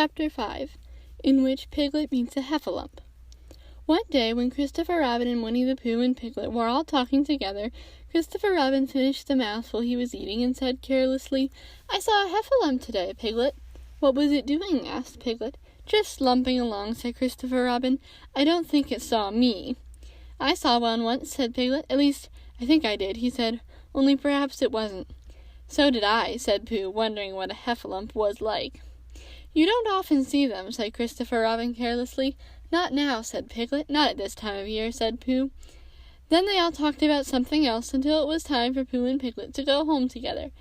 Chapter 5, in which Piglet meets a Heffalump. One day, when Christopher Robin and Winnie the Pooh and Piglet were all talking together, Christopher Robin finished the mouthful he was eating and said carelessly, "I saw a Heffalump today, Piglet." "What was it doing?" asked Piglet. "Just lumping along," said Christopher Robin. "I don't think it saw me." "I saw one once," said Piglet. "At least, I think I did," he said, "only perhaps it wasn't." "So did I," said Pooh, wondering what a Heffalump was like. "You don't often see them," said Christopher Robin carelessly. "Not now," said Piglet. "Not at this time of year," said Pooh. Then they all talked about something else until it was time for Pooh and Piglet to go home together.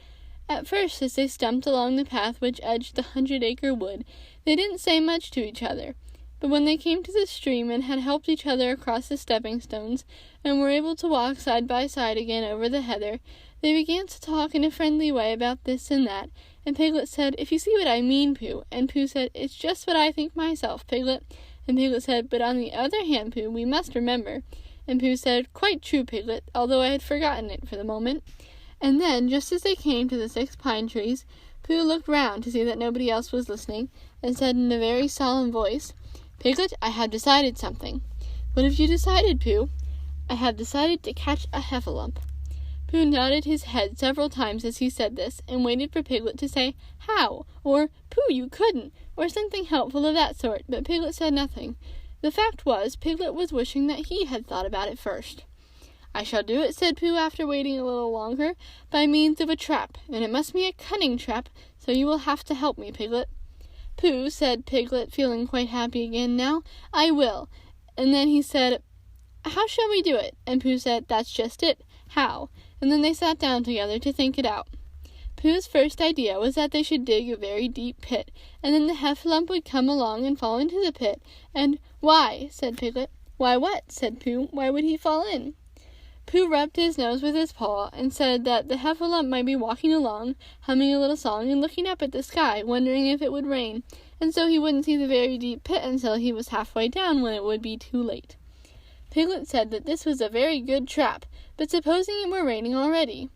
At first, as they stumped along the path which edged the 100-acre wood, they didn't say much to each other. But when they came to the stream and had helped each other across the stepping stones, and were able to walk side by side again over the heather, they began to talk in a friendly way about this and that, and Piglet said, "If you see what I mean, Pooh," and Pooh said, "It's just what I think myself, Piglet," and Piglet said, "But on the other hand, Pooh, we must remember," and Pooh said, "Quite true, Piglet, although I had forgotten it for the moment." And then, just as they came to the 6 pine trees, Pooh looked round to see that nobody else was listening, and said in a very solemn voice, "Piglet, I have decided something." "What have you decided, Pooh?" "I have decided to catch a Heffalump." Pooh nodded his head several times as he said this, and waited for Piglet to say, "How?" or "Pooh, you couldn't," or something helpful of that sort, but Piglet said nothing. The fact was, Piglet was wishing that he had thought about it first. "I shall do it," said Pooh after waiting a little longer, "by means of a trap, and it must be a cunning trap, so you will have to help me, Piglet." "Pooh," said Piglet, feeling quite happy again now, "I will." And then he said, "How shall we do it?" And Pooh said, "That's just it. How?" And then they sat down together to think it out. Pooh's first idea was that they should dig a very deep pit, and then the Heffalump would come along and fall into the pit. And "Why?" said Piglet. "Why what?" said Pooh. "Why would he fall in?" Pooh rubbed his nose with his paw and said that the Heffalump might be walking along, humming a little song and looking up at the sky, wondering if it would rain, and so he wouldn't see the very deep pit until he was halfway down, when it would be too late. Piglet said that this was a very good trap, but supposing it were raining already?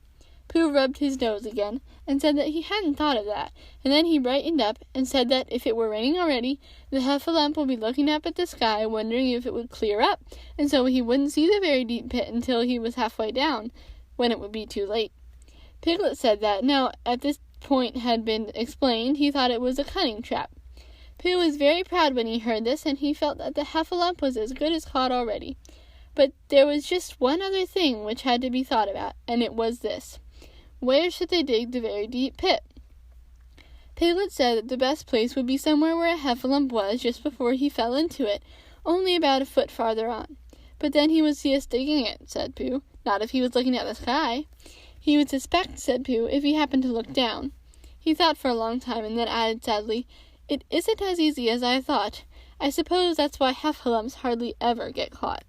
Pooh rubbed his nose again, and said that he hadn't thought of that, and then he brightened up, and said that if it were raining already, the Heffalump would be looking up at the sky, wondering if it would clear up, and so he wouldn't see the very deep pit until he was halfway down, when it would be too late. Piglet said that, now at this point had been explained, he thought it was a cunning trap. Pooh was very proud when he heard this, and he felt that the Heffalump was as good as caught already. But there was just one other thing which had to be thought about, and it was this. Where should they dig the very deep pit? Piglet said that the best place would be somewhere where a Heffalump was just before he fell into it, only about a foot farther on. "But then he would see us digging it," said Pooh. "Not if he was looking at the sky." "He would suspect," said Pooh, "if he happened to look down." He thought for a long time, and then added sadly, "It isn't as easy as I thought. I suppose that's why Heffalumps hardly ever get caught."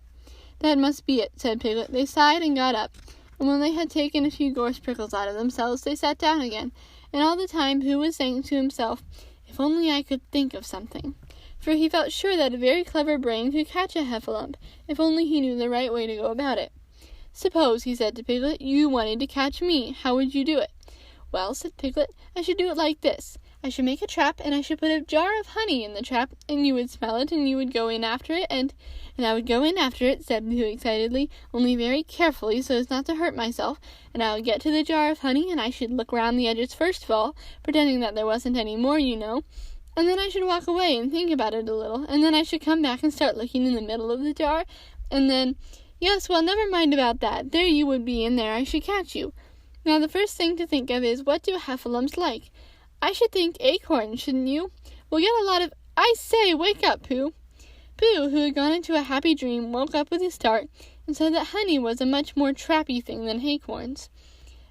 "That must be it," said Piglet. They sighed and got up, and when they had taken a few gorse prickles out of themselves, they sat down again, and all the time Pooh was saying to himself, "If only I could think of something," for he felt sure that a very clever brain could catch a Heffalump, if only he knew the right way to go about it. "Suppose," he said to Piglet, "you wanted to catch me, how would you do it?" "Well," said Piglet, "I should do it like this. I should make a trap, and I should put a jar of honey in the trap, and you would smell it, and you would go in after it, and I would go in after it," said Pooh excitedly, "only very carefully, so as not to hurt myself, and I would get to the jar of honey, and I should look round the edges first of all, pretending that there wasn't any more, you know, and then I should walk away and think about it a little, and then I should come back and start looking in the middle of the jar, and then, yes, well, never mind about that, there you would be, and there I should catch you. Now the first thing to think of is, what do Heffalumps like? I should think acorns, shouldn't you? We'll get a lot of— I say, wake up, Pooh!" Pooh, who had gone into a happy dream, woke up with a start, and said that honey was a much more trappy thing than acorns.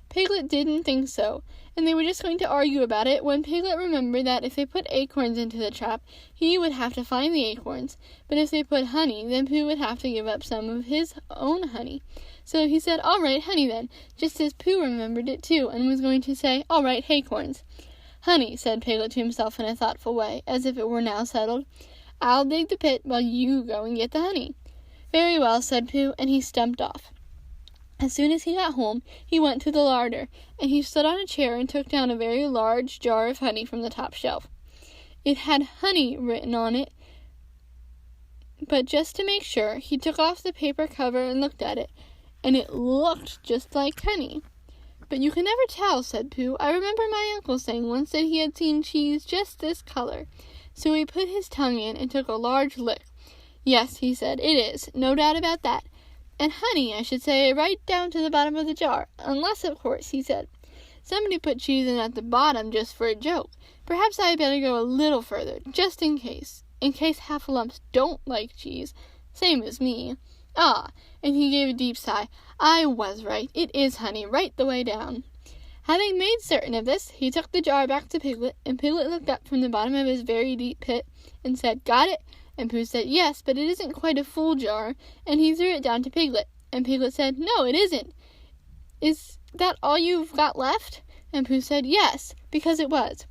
Piglet didn't think so, and they were just going to argue about it, when Piglet remembered that if they put acorns into the trap, he would have to find the acorns, but if they put honey, then Pooh would have to give up some of his own honey. So he said, "All right, honey then," just as Pooh remembered it too, and was going to say, "All right, acorns." "Honey," said Piglet to himself in a thoughtful way, as if it were now settled. "I'll dig the pit while you go and get the honey." "Very well," said Pooh, and he stumped off. As soon as he got home, he went to the larder, and he stood on a chair and took down a very large jar of honey from the top shelf. It had honey written on it, but just to make sure, he took off the paper cover and looked at it, and it looked just like honey. "But you can never tell," said Pooh. "I remember my uncle saying once that he had seen cheese just this color." So he put his tongue in and took a large lick. "Yes," he said, "it is, no doubt about that. And honey, I should say, right down to the bottom of the jar. Unless, of course," he said, "somebody put cheese in at the bottom just for a joke. Perhaps I had better go a little further, just in case Heffalumps don't like cheese, same as me. Ah," and he gave a deep sigh, "I was right. It is honey, right the way down." Having made certain of this, he took the jar back to Piglet, and Piglet looked up from the bottom of his very deep pit and said, "Got it?" And Pooh said, "Yes, but it isn't quite a full jar," and he threw it down to Piglet. And Piglet said, "No, it isn't. Is that all you've got left?" And Pooh said, "Yes," because it was.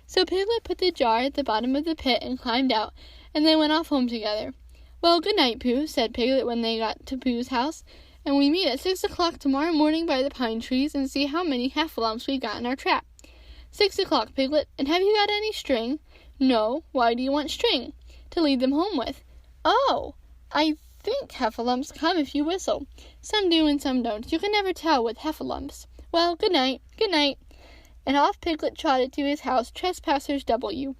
So Piglet put the jar at the bottom of the pit and climbed out, and they went off home together. "Well, good night, Pooh," said Piglet when they got to Pooh's house, "and we meet at 6 o'clock tomorrow morning by the pine trees and see how many Heffalumps we've got in our trap." 6 o'clock, Piglet, and have you got any string?" "No, why do you want string?" "To lead them home with." "Oh, I think Heffalumps come if you whistle. Some do and some don't. You can never tell with Heffalumps. Well, good night, good night." And off Piglet trotted to his house, Trespassers W.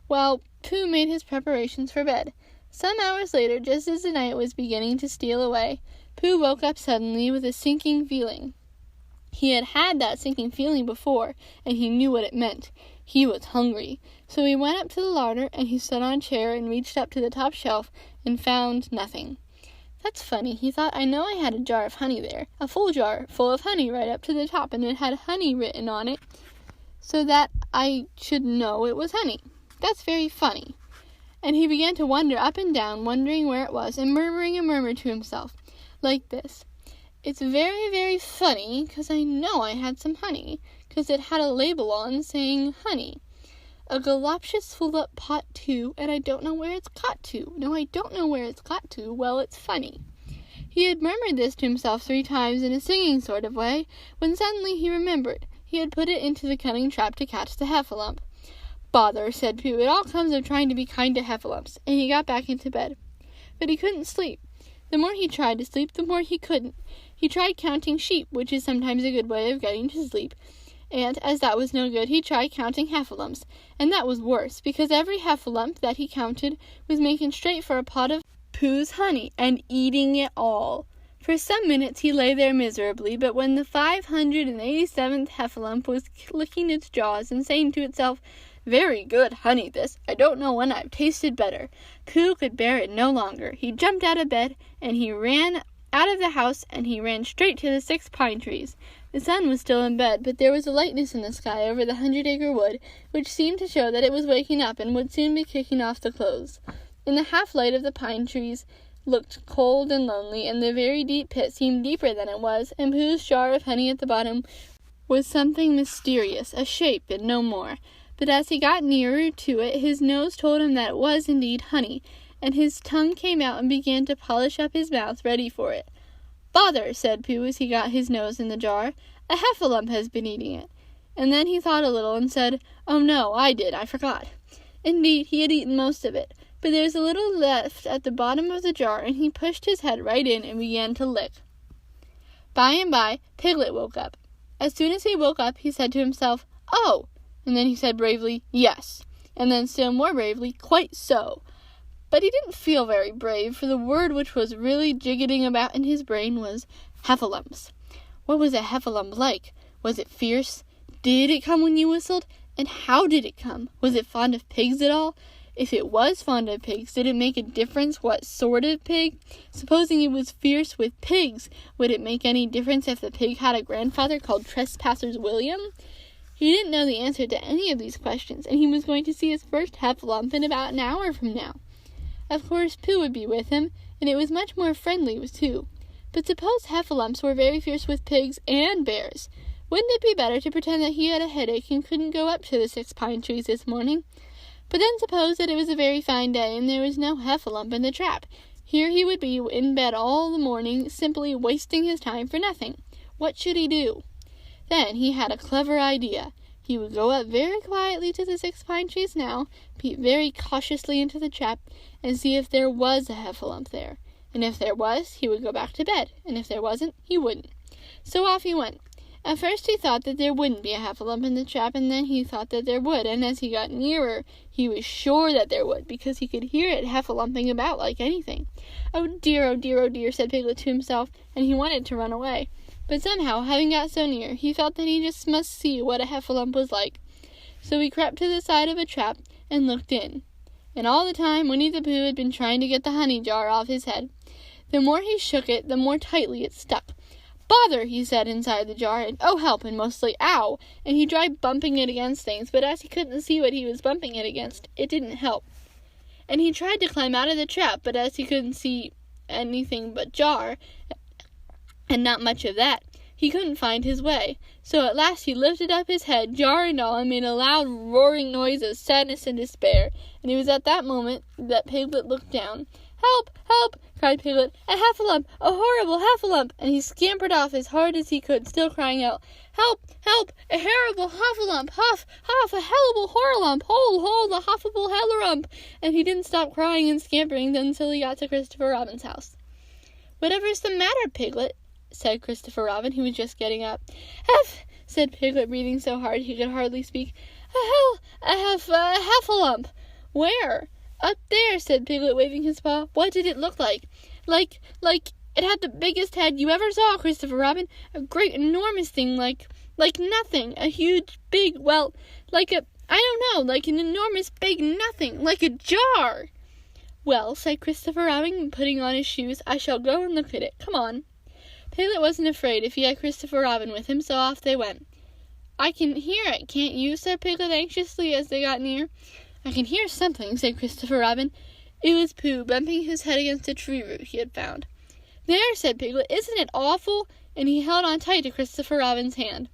While Pooh made his preparations for bed. Some hours later, just as the night was beginning to steal away, Pooh woke up suddenly with a sinking feeling. He had had that sinking feeling before, and he knew what it meant. He was hungry. So he went up to the larder, and he stood on a chair and reached up to the top shelf and found nothing. "That's funny," he thought. "I know I had a jar of honey there, a full jar full of honey right up to the top, and it had honey written on it, so that I should know it was honey. That's very funny." And he began to wander up and down, wondering where it was, and murmuring a murmur to himself, like this: "It's very, very funny, 'cause I know I had some honey, 'cause it had a label on saying honey. A galoptious full-up pot, too, and I don't know where it's got to. No, I don't know where it's got to. Well, it's funny." He had murmured this to himself 3 times in a singing sort of way, when suddenly he remembered. He had put it into the cunning trap to catch the Heffalump. "Bother," said Pooh, "it all comes of trying to be kind to Heffalumps," and he got back into bed. But he couldn't sleep. The more he tried to sleep, the more he couldn't. He tried counting sheep, which is sometimes a good way of getting to sleep, and, as that was no good, he tried counting Heffalumps, and that was worse, because every Heffalump that he counted was making straight for a pot of Pooh's honey, and eating it all. For some minutes he lay there miserably, but when the 587th Heffalump was licking its jaws and saying to itself, "Very good honey this, I don't know when I've tasted better," Pooh could bear it no longer. He jumped out of bed, and he ran out of the house, and he ran straight to the 6 pine trees. The sun was still in bed, but there was a lightness in the sky over the 100-acre wood, which seemed to show that it was waking up and would soon be kicking off the clothes. In the half-light of the pine trees looked cold and lonely, and the very deep pit seemed deeper than it was, and Pooh's jar of honey at the bottom was something mysterious, a shape and no more. But as he got nearer to it, his nose told him that it was indeed honey, and his tongue came out and began to polish up his mouth ready for it. "Bother," said Pooh as he got his nose in the jar, "a Heffalump has been eating it." And then he thought a little and said, "Oh no, I forgot." Indeed, he had eaten most of it, but there was a little left at the bottom of the jar, and he pushed his head right in and began to lick. By and by, Piglet woke up. As soon as he woke up, he said to himself, "Oh!" And then he said bravely, "Yes." And then still more bravely, "Quite so." But he didn't feel very brave, for the word which was really jiggetting about in his brain was Heffalumps. What was a Heffalump like? Was it fierce? Did it come when you whistled? And how did it come? Was it fond of pigs at all? If it was fond of pigs, did it make a difference what sort of pig? Supposing it was fierce with pigs, would it make any difference if the pig had a grandfather called Trespassers William? He didn't know the answer to any of these questions, and he was going to see his first Heffalump in about an hour from now. Of course, Pooh would be with him, and it was much more friendly with two. But suppose Heffalumps were very fierce with pigs and bears. Wouldn't it be better to pretend that he had a headache and couldn't go up to the 6 pine trees this morning? But then suppose that it was a very fine day, and there was no Heffalump in the trap. Here he would be in bed all the morning, simply wasting his time for nothing. What should he do? Then he had a clever idea. He would go up very quietly to the 6 pine trees now, peep very cautiously into the trap, and see if there was a heffalump there. And if there was, he would go back to bed, and if there wasn't, he wouldn't. So off he went. At first he thought that there wouldn't be a heffalump in the trap, and then he thought that there would, and as he got nearer, he was sure that there would, because he could hear it heffalumping about like anything. Oh dear, oh dear, oh dear, said Piglet to himself, and he wanted to run away. But somehow, having got so near, he felt that he just must see what a heffalump was like. So he crept to the side of a trap and looked in. And all the time, Winnie the Pooh had been trying to get the honey jar off his head. The more he shook it, the more tightly it stuck. "Bother," he said inside the jar, and "oh, help," and mostly "ow," and he tried bumping it against things, but as he couldn't see what he was bumping it against, it didn't help. And he tried to climb out of the trap, but as he couldn't see anything but jar, and not much of that, he couldn't find his way. So at last he lifted up his head, jar and all, and made a loud roaring noise of sadness and despair, and it was at that moment that Piglet looked down. "Help! Help!" cried Piglet. "A heffalump! A horrible heffalump!" And he scampered off as hard as he could, still crying out, "Help! Help! A horrible heffalump! Huff! Huff! A hellable horralump! Hole! Hole! A huffable hellerump!" And he didn't stop crying and scampering until he got to Christopher Robin's house. "Whatever's the matter, Piglet?" said Christopher Robin, who was just getting up. "Heff!" said Piglet, breathing so hard he could hardly speak. "A heffalump." "Where?" "Up there," said Piglet, waving his paw. "What did it look like?" Like, it had the biggest head you ever saw, Christopher Robin. A great, enormous thing, like nothing. A huge, big, well, like an enormous, big nothing, like a jar." "Well," said Christopher Robin, putting on his shoes, "I shall go and look at it. Come on." Piglet wasn't afraid if he had Christopher Robin with him, so off they went. "I can hear it, can't you?" said Piglet anxiously as they got near. "I can hear something," said Christopher Robin. It was Pooh, bumping his head against a tree root he had found. "There," said Piglet, "isn't it awful?" And he held on tight to Christopher Robin's hand.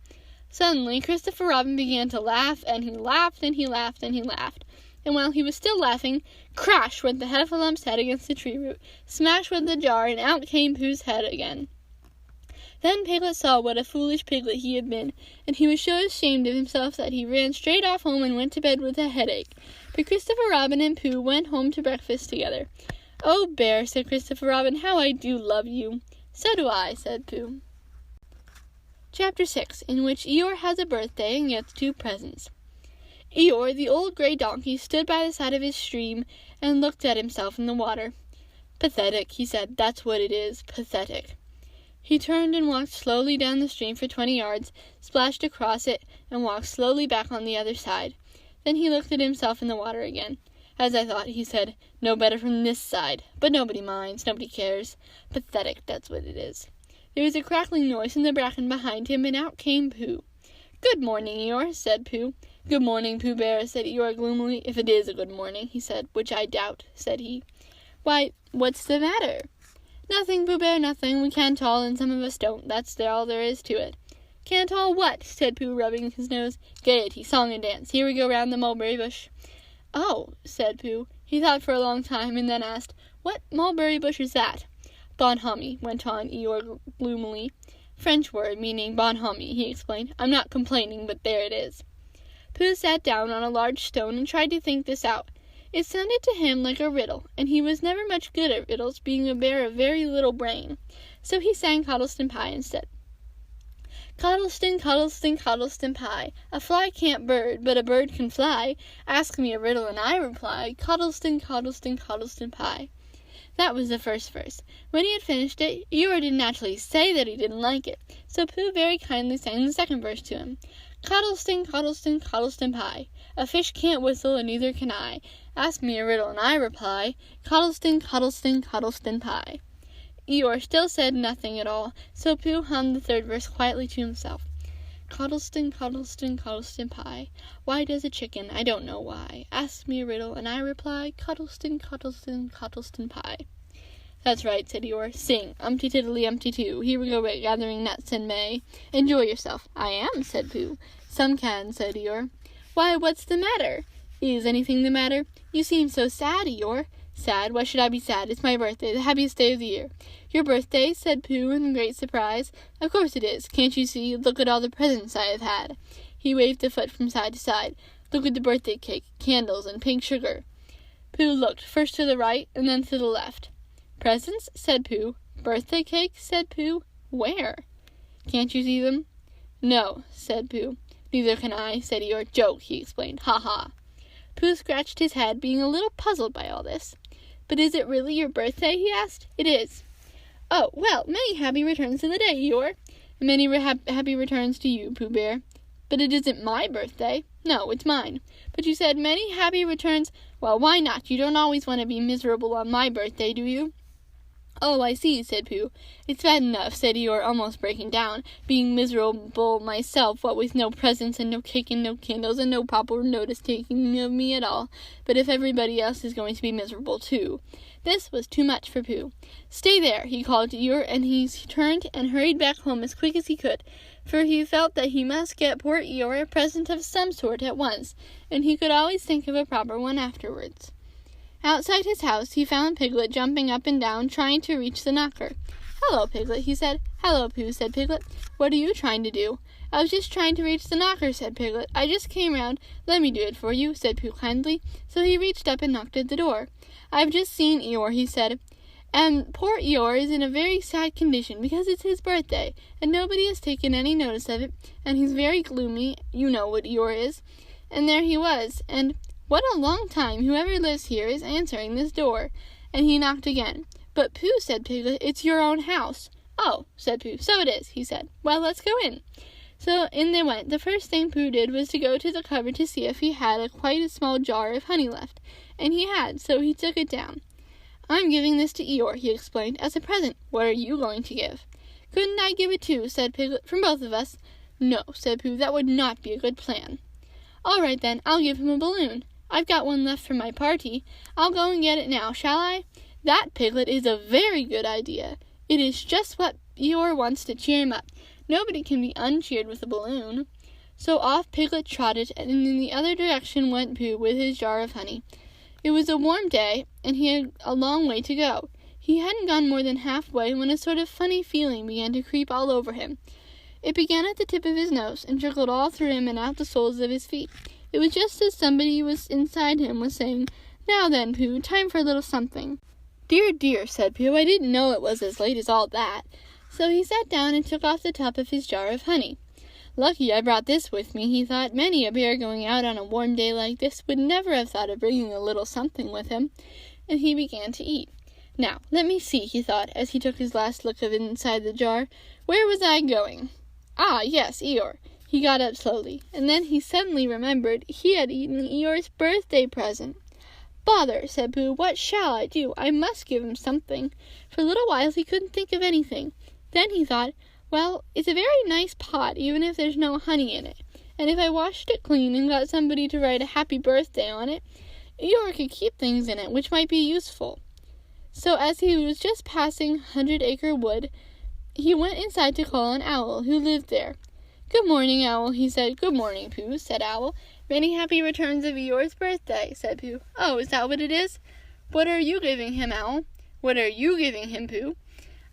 Suddenly, Christopher Robin began to laugh, and he laughed, and he laughed, and he laughed. And while he was still laughing, crash went the heffalump's head against the tree root, smash went the jar, and out came Pooh's head again. Then Piglet saw what a foolish piglet he had been, and he was so ashamed of himself that he ran straight off home and went to bed with a headache. But Christopher Robin and Pooh went home to breakfast together. "Oh, Bear," said Christopher Robin, "how I do love you." "So do I," said Pooh. Chapter 6, in which Eeyore has a birthday and gets 2 presents. Eeyore, the old gray donkey, stood by the side of his stream and looked at himself in the water. "Pathetic," he said, "that's what it is, pathetic." He turned and walked slowly down the stream for 20 yards, splashed across it, and walked slowly back on the other side. Then he looked at himself in the water again. "As I thought," he said, "no better from this side. But nobody minds, nobody cares. Pathetic, that's what it is." There was a crackling noise in the bracken behind him, and out came Pooh. "Good morning, Eeyore," said Pooh. "Good morning, Pooh Bear," said Eeyore gloomily. "If it is a good morning," he said, "which I doubt," said he. "Why, what's the matter?" "Nothing, Pooh Bear, nothing. We can't all, and some of us don't. That's all there is to it." "Can't all what?" said Pooh, rubbing his nose. "Gaiety, song and dance. Here we go round the mulberry bush." "Oh," said Pooh. He thought for a long time, and then asked, "What mulberry bush is that?" "Bonhomie," went on Eeyore gloomily. "French word, meaning bonhomie," he explained. "I'm not complaining, but there it is." Pooh sat down on a large stone and tried to think this out. It sounded to him like a riddle, and he was never much good at riddles, being a bear of very little brain. So he sang Coddleston Pie instead. "Coddleston, Coddleston, Coddleston Pie, a fly can't bird, but a bird can fly. Ask me a riddle and I reply, Coddleston, Coddleston, Coddleston Pie." That was the first verse. When he had finished it, Eeyore didn't actually say that he didn't like it, so Pooh very kindly sang the second verse to him. "Coddleston, Coddleston, Coddleston Pie, a fish can't whistle and neither can I. Ask me a riddle and I reply, Coddleston, Coddleston, Coddleston Pie." Eeyore still said nothing at all, so Pooh hummed the third verse quietly to himself. "Coddleston, Coddleston, Coddleston Pie, why does a chicken? I don't know why. Ask me a riddle and I reply, Coddleston, Coddleston, Coddleston Pie." "That's right," said Eeyore. "Sing, umpty tiddly umpty too. Here we go gathering nuts in May. Enjoy yourself." "I am," said Pooh. "Some can," said Eeyore. "Why, what's the matter?" "Is anything the matter? You seem so sad, Eeyore." "Sad? Why should I be sad? It's my birthday, the happiest day of the year." "Your birthday?" said Pooh in great surprise. "Of course it is. Can't you see? Look at all the presents I have had." He waved a foot from side to side. "Look at the birthday cake, candles, and pink sugar." Pooh looked, first to the right and then to the left. "Presents?" said Pooh. "Birthday cake?" said Pooh. "Where?" "Can't you see them?" "No," said Pooh. "Neither can I," said Eeyore. "Joke," he explained. "Ha ha." Pooh scratched his head, being a little puzzled by all this. "But is it really your birthday?" he asked. "It is." "Oh, well, many happy returns to the day, Eeyore." "And many happy returns to you, Pooh Bear." "But it isn't my birthday." "No, it's mine." "But you said many happy returns." "Well, why not? You don't always want to be miserable on my birthday, do you?" "Oh, I see," said Pooh. "It's bad enough," said Eeyore, almost breaking down, "being miserable myself, what with no presents and no cake and no candles and no proper notice taking of me at all. But if everybody else is going to be miserable too." This was too much for Pooh. "Stay there," he called to Eeyore, and he turned and hurried back home as quick as he could, for he felt that he must get poor Eeyore a present of some sort at once, and he could always think of a proper one afterwards. Outside his house, he found Piglet jumping up and down, trying to reach the knocker. "Hello, Piglet," he said. "Hello, Pooh," said Piglet. "What are you trying to do?" "I was just trying to reach the knocker," said Piglet. "I just came round." "Let me do it for you," said Pooh kindly. So he reached up and knocked at the door. "I've just seen Eeyore," he said. "And poor Eeyore is in a very sad condition, because it's his birthday, and nobody has taken any notice of it, and he's very gloomy, you know what Eeyore is. And there he was, and what a long time whoever lives here is answering this door." And he knocked again. "But Pooh," said Piglet, "it's your own house." "Oh," said Pooh, "so it is," he said. "Well, let's go in." So in they went. The first thing Pooh did was to go to the cupboard to see if he had quite a small jar of honey left. And he had, so he took it down. "I'm giving this to Eeyore," he explained, "as a present. What are you going to give?" "Couldn't I give it too?" said Piglet, "from both of us?" "No," said Pooh, "that would not be a good plan." "All right, then, I'll give him a balloon. I've got one left for my party. I'll go and get it now, shall I?" "That, Piglet, is a very good idea. It is just what Eeyore wants to cheer him up. Nobody can be uncheered with a balloon." So off Piglet trotted, and in the other direction went Pooh with his jar of honey. It was a warm day, and he had a long way to go. He hadn't gone more than halfway when a sort of funny feeling began to creep all over him. It began at the tip of his nose, and trickled all through him and out the soles of his feet. It was just as somebody was inside him was saying, "Now then, Pooh, time for a little something." "Dear, dear," said Pooh, "I didn't know it was as late as all that." So he sat down and took off the top of his jar of honey. "Lucky I brought this with me," he thought. "Many a bear going out on a warm day like this would never have thought of bringing a little something with him." And he began to eat. "Now, let me see," he thought, as he took his last look of inside the jar. "Where was I going? Ah, yes, Eeyore." He got up slowly, and then he suddenly remembered he had eaten Eeyore's birthday present. "Bother," said Pooh, "what shall I do? I must give him something." For a little while he couldn't think of anything. Then he thought, "Well, it's a very nice pot, even if there's no honey in it. And if I washed it clean and got somebody to write a happy birthday on it, Eeyore could keep things in it which might be useful." So as he was just passing 100-Acre Wood, he went inside to call an owl who lived there. "Good morning, Owl," he said. "Good morning, Pooh," said Owl. "Many happy returns of Eeyore's birthday," said Pooh. "Oh, is that what it is? What are you giving him, Owl?" "What are you giving him, Pooh?"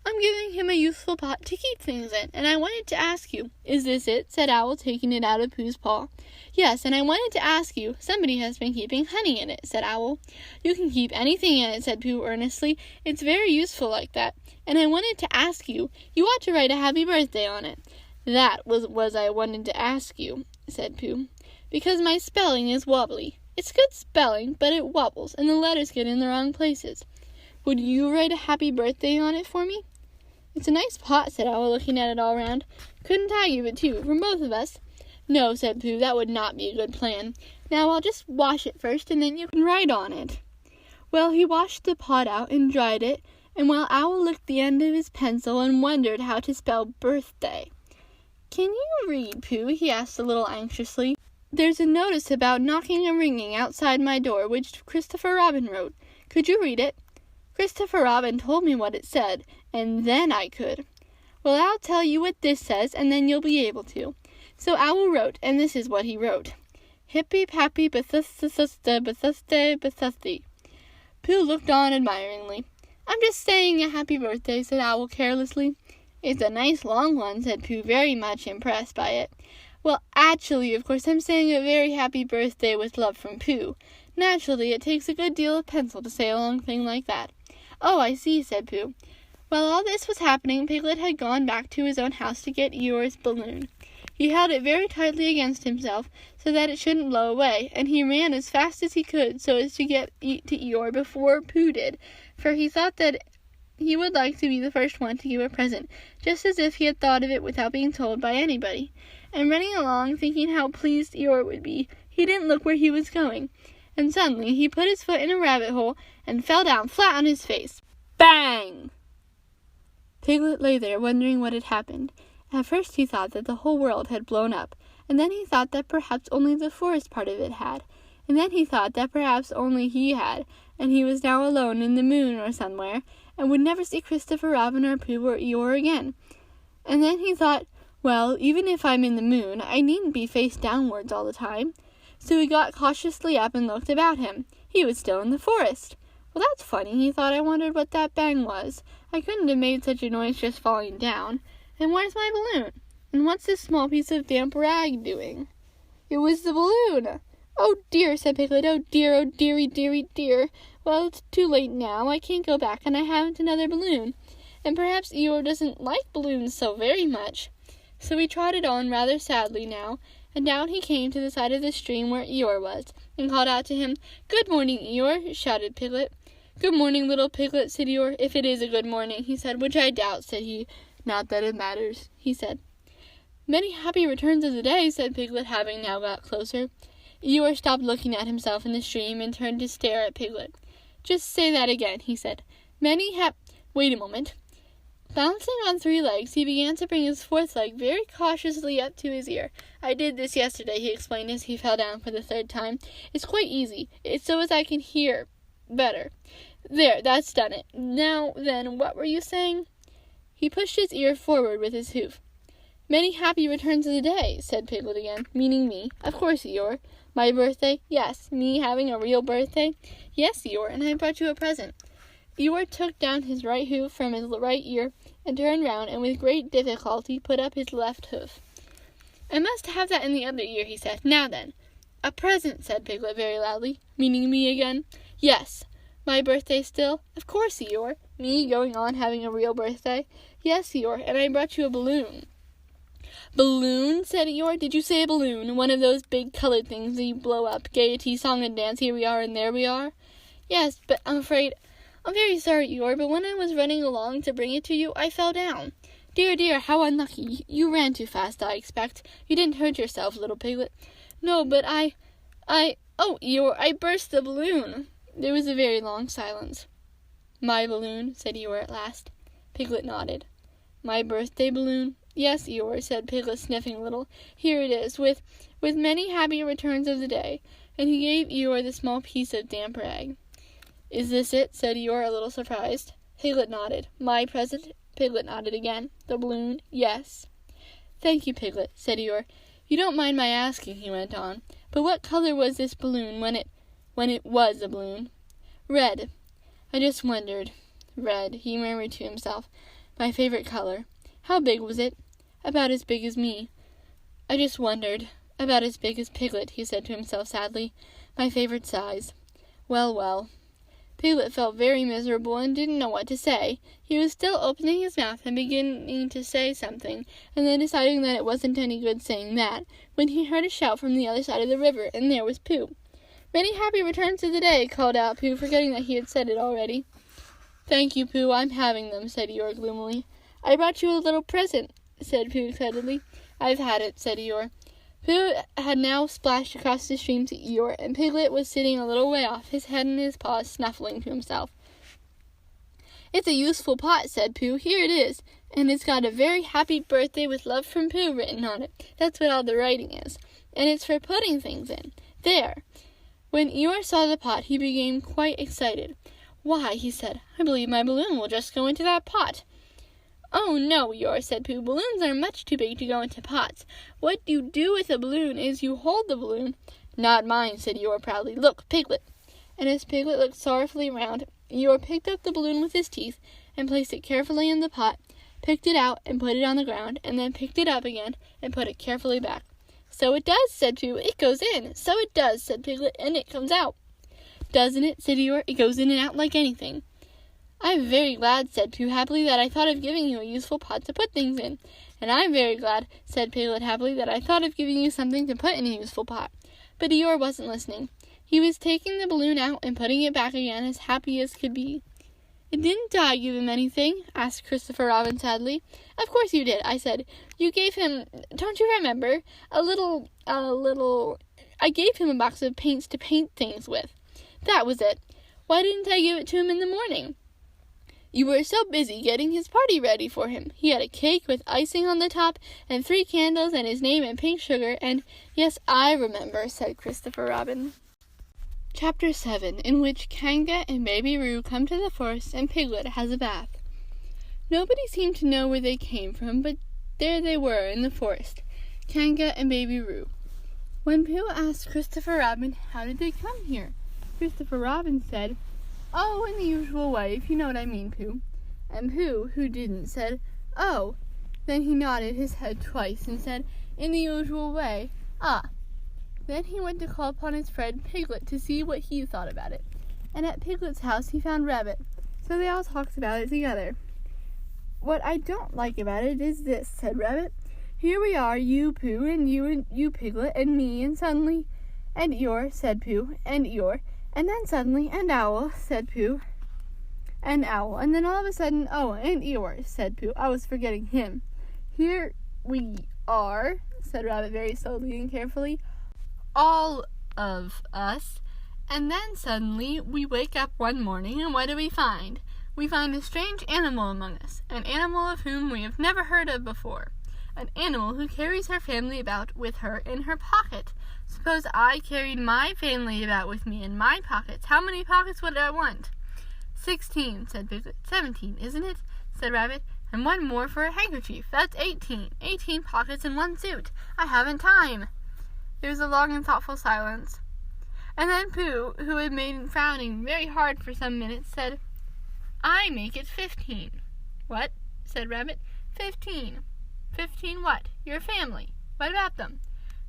"I'm giving him a useful pot to keep things in, and I wanted to ask you—" "Is this it?" said Owl, taking it out of Pooh's paw. "Yes, and I wanted to ask you— Somebody has been keeping honey in it," said Owl. "You can keep anything in it," said Pooh earnestly. "It's very useful like that. And I wanted to ask you— You ought to write a happy birthday on it." "That was I wanted to ask you," said Pooh, "because my spelling is wobbly. It's good spelling, but it wobbles, and the letters get in the wrong places. Would you write a happy birthday on it for me?" "It's a nice pot," said Owl, looking at it all round. "Couldn't I give it too, from both of us?" "No," said Pooh, "that would not be a good plan. Now I'll just wash it first, and then you can write on it." Well, he washed the pot out and dried it, and while Owl licked the end of his pencil and wondered how to spell birthday. "Can you read, Pooh?" he asked a little anxiously. "There's a notice about knocking and ringing outside my door, which Christopher Robin wrote. Could you read it?" "Christopher Robin told me what it said, and then I could." "Well, I'll tell you what this says, and then you'll be able to." So Owl wrote, and this is what he wrote. "Hippy-pappy Bethusta Bethusta Bethusti." Pooh looked on admiringly. "I'm just saying a happy birthday," said Owl carelessly. "It's a nice long one," said Pooh, very much impressed by it. Well, actually, of course, I'm saying a very happy birthday with love from Pooh. Naturally, it takes a good deal of pencil to say a long thing like that. Oh, I see, said Pooh. While all this was happening, Piglet had gone back to his own house to get Eeyore's balloon. He held it very tightly against himself so that it shouldn't blow away, and he ran as fast as he could so as to get to Eeyore before Pooh did, for he thought that he would like to be the first one to give a present, just as if he had thought of it without being told by anybody. And running along, thinking how pleased Eeyore would be, he didn't look where he was going. And suddenly he put his foot in a rabbit hole and fell down flat on his face. Bang! Piglet lay there, wondering what had happened. At first he thought that the whole world had blown up, and then he thought that perhaps only the forest part of it had, and then he thought that perhaps only he had, and he was now alone in the moon or somewhere, and would never see Christopher Robin or Pooh or Eeyore again. And then he thought, well, even if I'm in the moon, I needn't be face downwards all the time. So he got cautiously up and looked about him. He was still in the forest. Well, that's funny, he thought. I wondered what that bang was. I couldn't have made such a noise just falling down. And where's my balloon? And what's this small piece of damp rag doing? It was the balloon. Oh dear, said Piglet. Oh dearie, dearie, dear. Well, it's too late now. I can't go back, and I haven't another balloon. And perhaps Eeyore doesn't like balloons so very much. So he trotted on rather sadly now, and down he came to the side of the stream where Eeyore was, and called out to him. Good morning, Eeyore, shouted Piglet. Good morning, little Piglet, said Eeyore. If it is a good morning, he said, which I doubt, said he. Not that it matters, he said. Many happy returns of the day, said Piglet, having now got closer. Eeyore stopped looking at himself in the stream and turned to stare at Piglet. Just say that again, he said. Wait a moment. Bouncing on 3 legs, he began to bring his 4th leg very cautiously up to his ear. I did this yesterday, he explained as he fell down for the 3rd time. It's quite easy. It's so as I can hear better. There, that's done it. Now, then, what were you saying? He pushed his ear forward with his hoof. Many happy returns of the day, said Piglet again, meaning me. Of course, Eeyore. My birthday? Yes. Me having a real birthday? Yes, Eeyore, and I brought you a present. Eeyore took down his right hoof from his right ear and turned round and with great difficulty put up his left hoof. I must have that in the other ear, he said. Now then. A present, said Piglet very loudly, meaning me again. Yes. My birthday still? Of course, Eeyore. Me going on having a real birthday? Yes, Eeyore, and I brought you a balloon. Balloon, said Eeyore. Did you say a balloon? One of those big colored things that you blow up. Gaiety, song and dance, here we are and there we are? Yes, but I'm very sorry, Eeyore, but when I was running along to bring it to you, I fell down. Dear, how unlucky. You ran too fast, I expect. You didn't hurt yourself, little Piglet. No, but oh, Eeyore, I burst the balloon. There was a very long silence. My balloon, said Eeyore at last. Piglet nodded. My birthday balloon? Yes, Eeyore, said Piglet, sniffing a little. Here it is, with many happy returns of the day. And he gave Eeyore the small piece of damp rag. Is this it? Said Eeyore, a little surprised. Piglet nodded. My present? Piglet nodded again. The balloon? Yes. Thank you, Piglet, said Eeyore. You don't mind my asking, he went on, but what color was this balloon when it was a balloon? Red. I just wondered. Red, he murmured to himself. My favorite color. How big was it? About as big as me. I just wondered. About as big as Piglet, he said to himself sadly. My favorite size. Well. Piglet felt very miserable and didn't know what to say. He was still opening his mouth and beginning to say something, and then deciding that it wasn't any good saying that, when he heard a shout from the other side of the river, and there was Pooh. Many happy returns of the day, called out Pooh, forgetting that he had said it already. Thank you, Pooh, I'm having them, said Eeyore gloomily. I brought you a little present, said Pooh excitedly. I've had it, said Eeyore. Pooh had now splashed across the stream to Eeyore, and Piglet was sitting a little way off, his head in his paws, snuffling to himself. It's a useful pot, said Pooh. Here it is, and it's got a very happy birthday with love from Pooh written on it. That's what all the writing is. And it's for putting things in. There. When Eeyore saw the pot, he became quite excited. Why, he said, I believe my balloon will just go into that pot. Oh, no, Eeyore, said Pooh. Balloons are much too big to go into pots. What you do with a balloon is you hold the balloon. Not mine, said Eeyore proudly. Look, Piglet. And as Piglet looked sorrowfully round, Eeyore picked up the balloon with his teeth and placed it carefully in the pot, picked it out and put it on the ground, and then picked it up again and put it carefully back. "So it does," said Pooh. "It goes in." "So it does," said Piglet, "and it comes out." "Doesn't it?" said Eeyore. "It goes in and out like anything." "I'm very glad," said Pooh happily, "that I thought of giving you a useful pot to put things in." "And I'm very glad," said Piglet happily, "that I thought of giving you something to put in a useful pot." But Eeyore wasn't listening. He was taking the balloon out and putting it back again, as happy as could be. "Didn't I give him anything?" asked Christopher Robin sadly. "Of course you did," I said. "You gave him, don't you remember, I gave him a box of paints to paint things with. That was it. Why didn't I give it to him in the morning?" "You were so busy getting his party ready for him. He had a cake with icing on the top, and 3 candles, and his name in pink sugar, and—" "Yes, I remember," said Christopher Robin. Chapter 7, in which Kanga and Baby Roo come to the forest and Piglet has a bath. Nobody seemed to know where they came from, but there they were in the forest, Kanga and Baby Roo. When Pooh asked Christopher Robin how did they come here, Christopher Robin said, "Oh, in the usual way, if you know what I mean, Pooh." And Pooh, who didn't, said, "Oh." Then he nodded his head twice and said, "In the usual way, ah." Then he went to call upon his friend Piglet to see what he thought about it. And at Piglet's house he found Rabbit, so they all talked about it together. "What I don't like about it is this," said Rabbit. "Here we are, you, Pooh, and you, Piglet, and me, and suddenly—" "And Eeyore," said Pooh, "and Eeyore. And then suddenly, and Owl," said Pooh. "And Owl. And then all of a sudden, oh, and Eeyore," said Pooh. "I was forgetting him." "Here we are," said Rabbit very slowly and carefully. "All of us. And then suddenly we wake up one morning, and what do we find? We find a strange animal among us, an animal of whom we have never heard of before, an animal who carries her family about with her in her pocket. Suppose I carried my family about with me in my pockets. How many pockets would I want?" 16, said Piglet. 17, isn't it?" said Rabbit. "And one more for a handkerchief. That's 18. 18 pockets in one suit. I haven't time." There was a long and thoughtful silence. And then Pooh, who had been frowning very hard for some minutes, said, "I make it 15. "What?" said Rabbit. 15. 15 what? Your family. What about them?"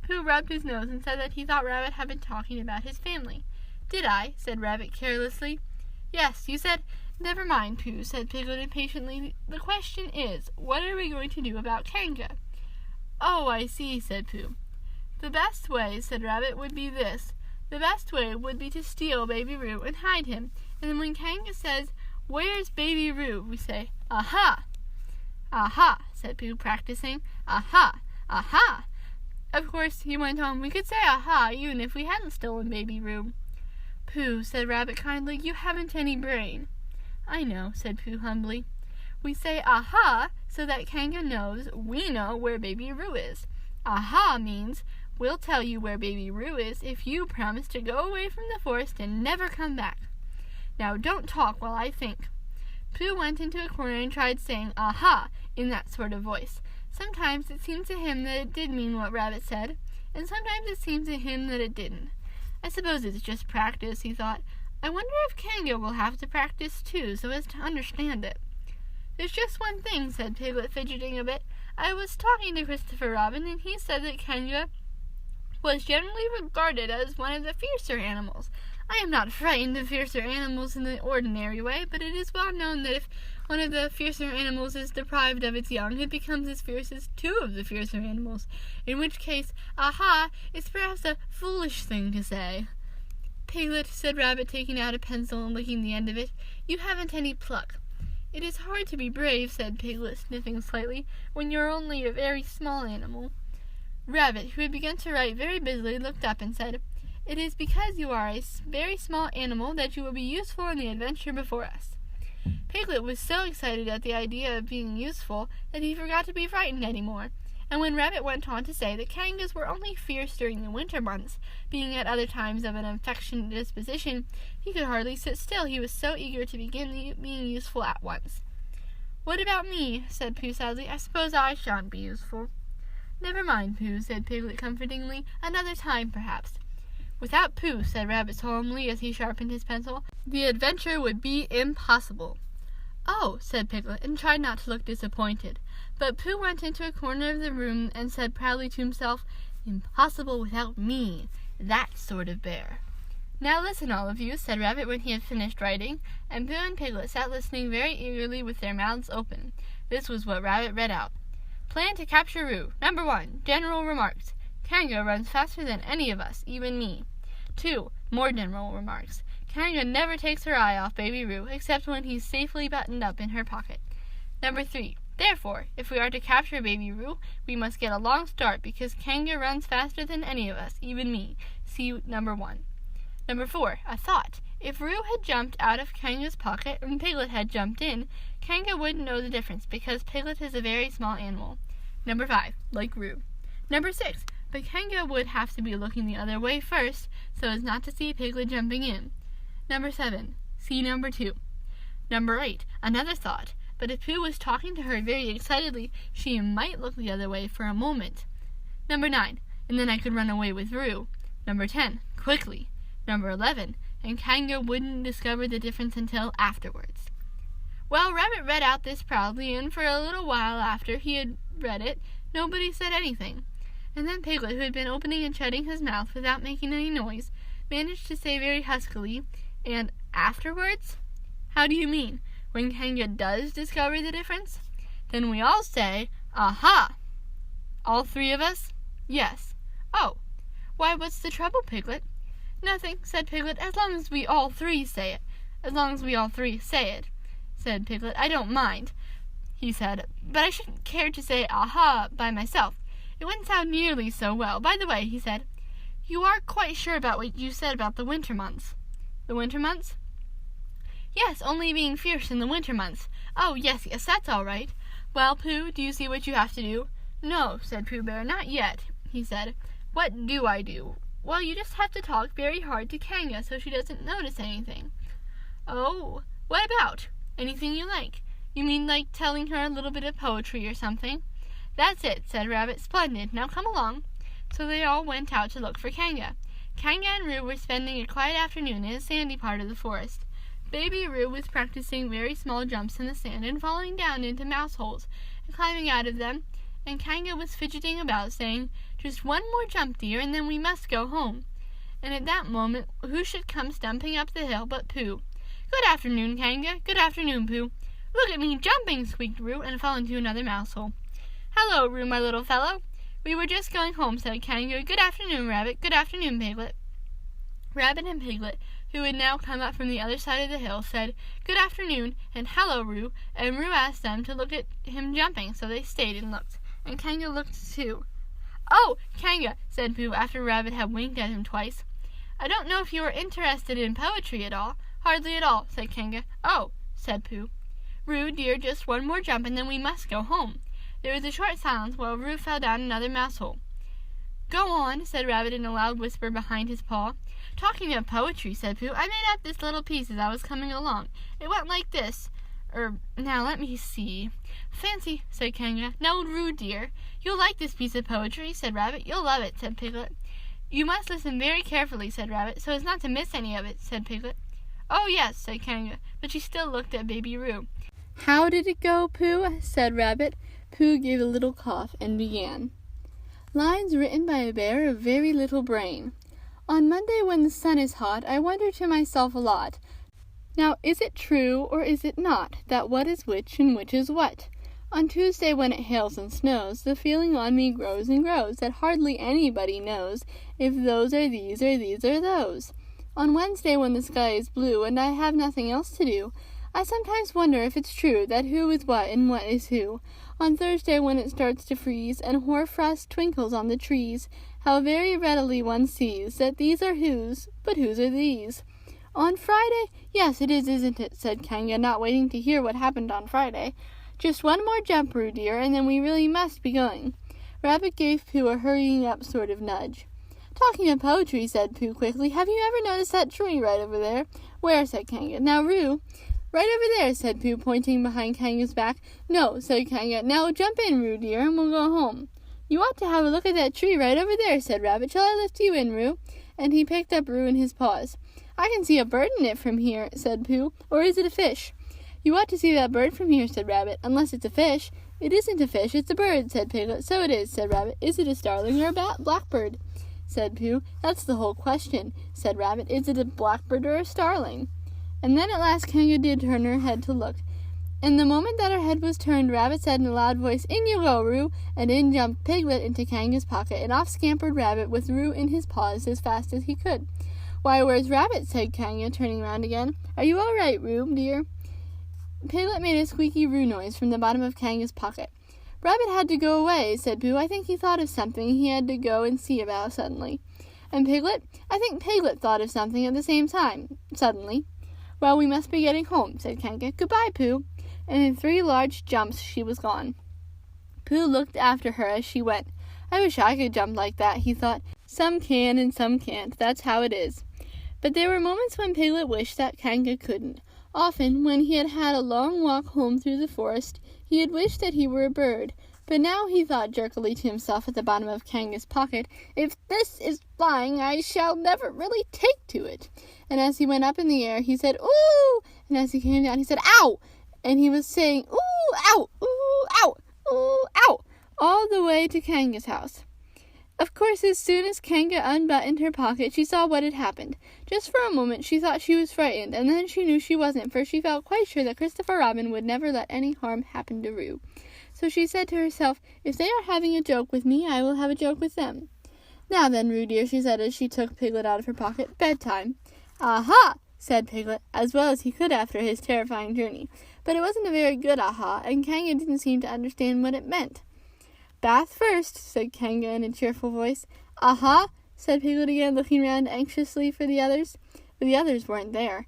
Pooh rubbed his nose and said that he thought Rabbit had been talking about his family. "Did I?" said Rabbit carelessly. "Yes, you said—" "Never mind, Pooh," said Piglet impatiently. "The question is, what are we going to do about Kanga?" "Oh, I see," said Pooh. "The best way," said Rabbit, "would be this. The best way would be to steal Baby Roo and hide him. And then when Kanga says, 'Where's Baby Roo?' we say, 'Aha!'" "Aha," said Pooh, practicing. "Aha! Aha!" Of course, he went on, we could say aha even if we hadn't stolen Baby Roo. "Pooh," said Rabbit kindly, "you haven't any brain." "I know," said Pooh humbly. "We say aha so that Kanga knows we know where Baby Roo is. Aha means, we'll tell you where Baby Roo is if you promise to go away from the forest and never come back. Now don't talk while I think." Pooh went into a corner and tried saying aha in that sort of voice. Sometimes it seemed to him that it did mean what Rabbit said, and sometimes it seemed to him that it didn't. "I suppose it's just practice," he thought. "I wonder if Kanga will have to practice too, so as to understand it." "There's just one thing," said Piglet, fidgeting a bit. "I was talking to Christopher Robin, and he said that Kanga was generally regarded as one of the fiercer animals. I am not frightened of fiercer animals in the ordinary way, but it is well known that if one of the fiercer animals is deprived of its young, it becomes as fierce as 2 of the fiercer animals, in which case, aha is perhaps a foolish thing to say." "Piglet," said Rabbit, taking out a pencil and licking the end of it, "you haven't any pluck." "It is hard to be brave," said Piglet, sniffing slightly, "when you're only a very small animal." Rabbit, who had begun to write very busily, looked up and said, "It is because you are a very small animal that you will be useful in the adventure before us." Piglet was so excited at the idea of being useful that he forgot to be frightened any more, and when Rabbit went on to say that Kangas were only fierce during the winter months, being at other times of an affectionate disposition, he could hardly sit still, he was so eager to begin being useful at once. "What about me?" said Pooh sadly. "I suppose I shan't be useful." "Never mind, Pooh," said Piglet comfortingly. "Another time, perhaps." "Without Pooh," said Rabbit solemnly as he sharpened his pencil, "the adventure would be impossible." "Oh," said Piglet, and tried not to look disappointed. But Pooh went into a corner of the room and said proudly to himself, Impossible without me, that sort of bear. Now listen, all of you, said Rabbit when he had finished writing, and Pooh and Piglet sat listening very eagerly with their mouths open. This was what Rabbit read out. Plan to capture Roo. Number 1, general remarks. Kanga runs faster than any of us, even me. 2, more general remarks. Kanga never takes her eye off Baby Roo, except when he's safely buttoned up in her pocket. Number 3, therefore, if we are to capture Baby Roo, we must get a long start, because Kanga runs faster than any of us, even me. See number 1. Number 4, a thought. If Roo had jumped out of Kanga's pocket and Piglet had jumped in, Kanga wouldn't know the difference, because Piglet is a very small animal. Number 5, like Roo. Number 6, but Kanga would have to be looking the other way first, so as not to see Piglet jumping in. Number 7, see number 2. Number 8, another thought, but if Pooh was talking to her very excitedly, she might look the other way for a moment. Number 9, and then I could run away with Roo. Number 10, quickly. Number 11, and Kanga wouldn't discover the difference until afterwards. Well, Rabbit read out this proudly, and for a little while after he had read it, nobody said anything. And then Piglet, who had been opening and shutting his mouth without making any noise, managed to say very huskily, and afterwards? How do you mean? When Kanga does discover the difference? Then we all say, aha! All 3 of us? Yes. Oh, why, what's the trouble, Piglet? Nothing, said Piglet, as long as we all 3 say it. As long as we all 3 say it, said Piglet. I don't mind, he said, but I shouldn't care to say aha by myself. It wouldn't sound nearly so well. By the way, he said, you are quite sure about what you said about the winter months. The winter months? Yes, only being fierce in the winter months. Oh, yes, that's all right. Well, Pooh, do you see what you have to do? No, said Pooh Bear, not yet, he said. What do I do? Well, you just have to talk very hard to Kanga so she doesn't notice anything. Oh, what about? Anything you like. You mean like telling her a little bit of poetry or something? That's it, said Rabbit. Splendid. Now come along. So they all went out to look for Kanga. Kanga and Roo were spending a quiet afternoon in a sandy part of the forest. Baby Roo was practicing very small jumps in the sand and falling down into mouse holes and climbing out of them, and Kanga was fidgeting about, saying, just one more jump, dear, and then we must go home. And at that moment, who should come stumping up the hill but Pooh. Good afternoon, Kanga. Good afternoon, Pooh. Look at me jumping, squeaked Roo, and fell into another mouse hole. Hello, Roo, my little fellow. We were just going home, said Kanga. Good afternoon, Rabbit. Good afternoon, Piglet. Rabbit and Piglet, who had now come up from the other side of the hill, said, good afternoon, and hello, Roo, and Roo asked them to look at him jumping, so they stayed and looked, and Kanga looked too. Oh, Kanga, said Pooh, after Rabbit had winked at him twice. I don't know if you are interested in poetry at all. Hardly at all, said Kanga. Oh, said Pooh. Roo, dear, just one more jump, and then we must go home. There was a short silence while Roo fell down another mouse hole. Go on, said Rabbit in a loud whisper behind his paw. Talking of poetry, said Pooh, I made up this little piece as I was coming along. It went like this. Now let me see. Fancy, said Kanga. Now, Roo, dear, you'll like this piece of poetry, said Rabbit. You'll love it, said Piglet. You must listen very carefully, said Rabbit, so as not to miss any of it, said Piglet. Oh, yes, said Kanga, but she still looked at Baby Roo. How did it go, Pooh? Said Rabbit. Pooh gave a little cough and began. Lines written by a bear of very little brain. On Monday when the sun is hot, I wonder to myself a lot. Now, is it true or is it not, that what is which and which is what? On Tuesday when it hails and snows, the feeling on me grows and grows, that hardly anybody knows if those are these or these are those. On Wednesday when the sky is blue and I have nothing else to do, I sometimes wonder if it's true that who is what and what is who. On Thursday when it starts to freeze and hoarfrost twinkles on the trees, how very readily one sees that these are whose, but whose are these. On Friday? Yes, it is, isn't it, said Kanga, not waiting to hear what happened on Friday. Just one more jump, Roo, dear, and then we really must be going. Rabbit gave Pooh a hurrying up sort of nudge. Talking of poetry, said Pooh quickly, have you ever noticed that tree right over there? Where? Said Kanga. Now, Roo. Right over there, said Pooh, pointing behind Kanga's back. No, said Kanga. Now jump in, Roo, dear, and we'll go home. You ought to have a look at that tree right over there, said Rabbit. Shall I lift you in, Roo? And he picked up Roo in his paws. I can see a bird in it from here, said Pooh. Or is it a fish? You ought to see that bird from here, said Rabbit, unless it's a fish. "It isn't a fish, it's a bird," said Piglet. "So it is," said Rabbit. "Is it a starling or a blackbird?" said Pooh. "That's the whole question," said Rabbit. "Is it a blackbird or a starling?" And then at last Kanga did turn her head to look. And the moment that her head was turned, Rabbit said in a loud voice, "In you go, Roo!" And in jumped Piglet into Kanga's pocket, and off scampered Rabbit with Roo in his paws as fast as he could. "Why, where's Rabbit?" said Kanga, turning round again. "Are you all right, Roo, dear?" Piglet made a squeaky Roo noise from the bottom of Kanga's pocket. "Rabbit had to go away," said Pooh. "I think he thought of something he had to go and see about suddenly." "And Piglet?" "I think Piglet thought of something at the same time, suddenly." "Well, we must be getting home," said Kanga. "Goodbye, Pooh." And in 3 large jumps she was gone. Pooh looked after her as she went. "I wish I could jump like that," he thought. "Some can and some can't. That's how it is." But there were moments when Piglet wished that Kanga couldn't. Often, when he had had a long walk home through the forest, he had wished that he were a bird. But now he thought jerkily to himself at the bottom of Kanga's pocket, "If this is flying, I shall never really take to it." And as he went up in the air, he said, "Ooh!" And as he came down, he said, "Ow!" And he was saying, "Ooh, ow! Ooh, ow! Ooh, ow!" all the way to Kanga's house. Of course, as soon as Kanga unbuttoned her pocket, she saw what had happened. Just for a moment she thought she was frightened, and then she knew she wasn't, for she felt quite sure that Christopher Robin would never let any harm happen to Roo. So she said to herself, "If they are having a joke with me, I will have a joke with them." "Now then, Roo dear," she said as she took Piglet out of her pocket, "bedtime." "Aha!" said Piglet, as well as he could after his terrifying journey. But it wasn't a very good aha, and Kanga didn't seem to understand what it meant. "Bath first," said Kanga in a cheerful voice. "Aha!" said Piglet again, looking round anxiously for the others. But the others weren't there.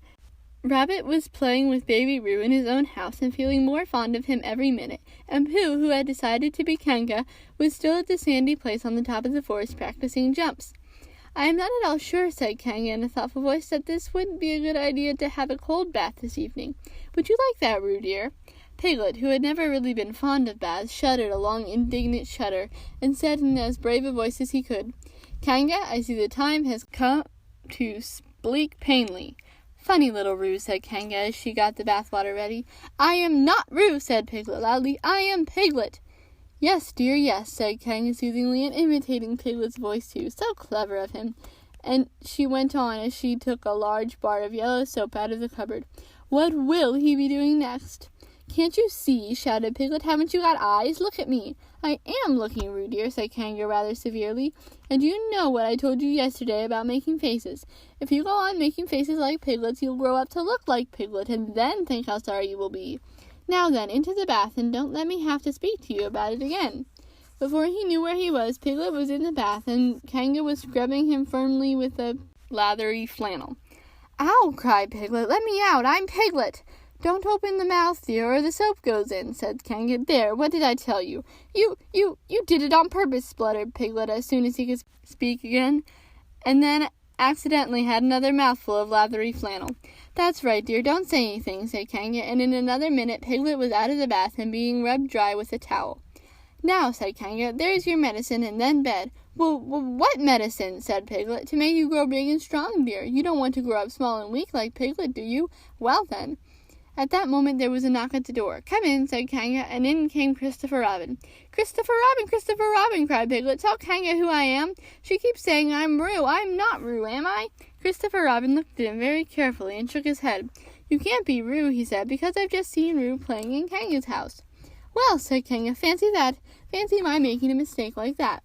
Rabbit was playing with baby Roo in his own house and feeling more fond of him every minute, and Pooh, who had decided to be Kanga, was still at the sandy place on the top of the forest practicing jumps. "I am not at all sure," said Kanga in a thoughtful voice, "that this wouldn't be a good idea to have a cold bath this evening. Would you like that, Roo dear?" Piglet, who had never really been fond of baths, shuddered a long indignant shudder, and said in as brave a voice as he could, "Kanga, I see the time has come to speak plainly." "Funny little Roo," said Kanga as she got the bath water ready. "I am not Roo," said Piglet loudly. "I am Piglet." "Yes, dear, yes," said Kanga soothingly, and imitating Piglet's voice too. So clever of him. And she went on as she took a large bar of yellow soap out of the cupboard. "What will he be doing next?" "Can't you see?" shouted Piglet. "Haven't you got eyes? Look at me." "I am looking, Roo dear," said Kanga rather severely. "And you know what I told you yesterday about making faces. If you go on making faces like Piglet's, you'll grow up to look like Piglet, and then think how sorry you will be. Now then, into the bath, and don't let me have to speak to you about it again." Before he knew where he was, Piglet was in the bath, and Kanga was scrubbing him firmly with a lathery flannel. "Ow!" cried Piglet. "Let me out! I'm Piglet!" "Don't open the mouth, dear, or the soap goes in," said Kanga. "There, what did I tell you?" You did it on purpose," spluttered Piglet as soon as he could speak again, and then accidentally had another mouthful of lathery flannel. "That's right, dear, don't say anything," said Kanga, and in another minute Piglet was out of the bath and being rubbed dry with a towel. "Now," said Kanga, "there's your medicine, and then bed." What medicine?" said Piglet. "To make you grow big and strong, dear. You don't want to grow up small and weak like Piglet, do you? Well, then." At that moment there was a knock at the door. "Come in," said Kanga, and in came Christopher Robin. "Christopher Robin! Christopher Robin!" cried Piglet. "Tell Kanga who I am. She keeps saying I'm Roo. I'm not Roo, am I?" Christopher Robin looked at him very carefully and shook his head. "You can't be Roo," he said, "because I've just seen Roo playing in Kanga's house." "Well," said Kanga, "fancy that. Fancy my making a mistake like that."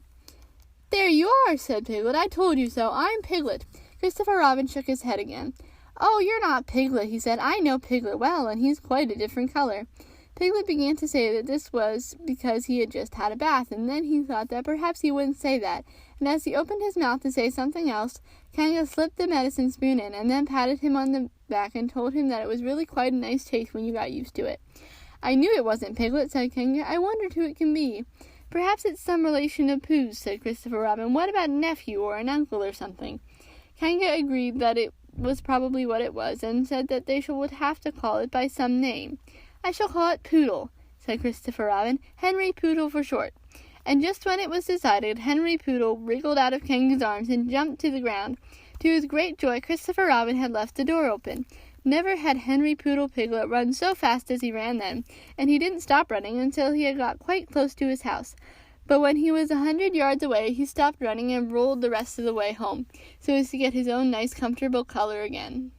"There you are," said Piglet. "I told you so. I'm Piglet." Christopher Robin shook his head again. "Oh, you're not Piglet," he said. "I know Piglet well, and he's quite a different color." Piglet began to say that this was because he had just had a bath, and then he thought that perhaps he wouldn't say that, and as he opened his mouth to say something else, Kanga slipped the medicine spoon in, and then patted him on the back and told him that it was really quite a nice taste when you got used to it. "I knew it wasn't Piglet," said Kanga. "I wondered who it can be." "Perhaps it's some relation of Pooh's," said Christopher Robin. "What about a nephew or an uncle or something?" Kanga agreed that it was probably what it was, and said that they would have to call it by some name. "I shall call it Poodle," said Christopher Robin. "Henry Poodle for short." And just when it was decided, Henry Poodle wriggled out of Kanga's arms and jumped to the ground. To his great joy, Christopher Robin had left the door open. Never had Henry Poodle Piglet run so fast as he ran then, and he didn't stop running until he had got quite close to his house. But when he was 100 yards away, he stopped running and rolled the rest of the way home, so as to get his own nice comfortable color again.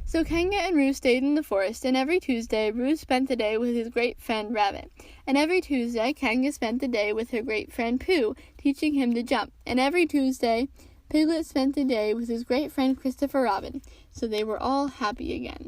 So Kanga and Roo stayed in the forest, and every Tuesday Roo spent the day with his great friend Rabbit, and every Tuesday Kanga spent the day with her great friend Pooh, teaching him to jump, and every Tuesday Piglet spent the day with his great friend Christopher Robin, so they were all happy again.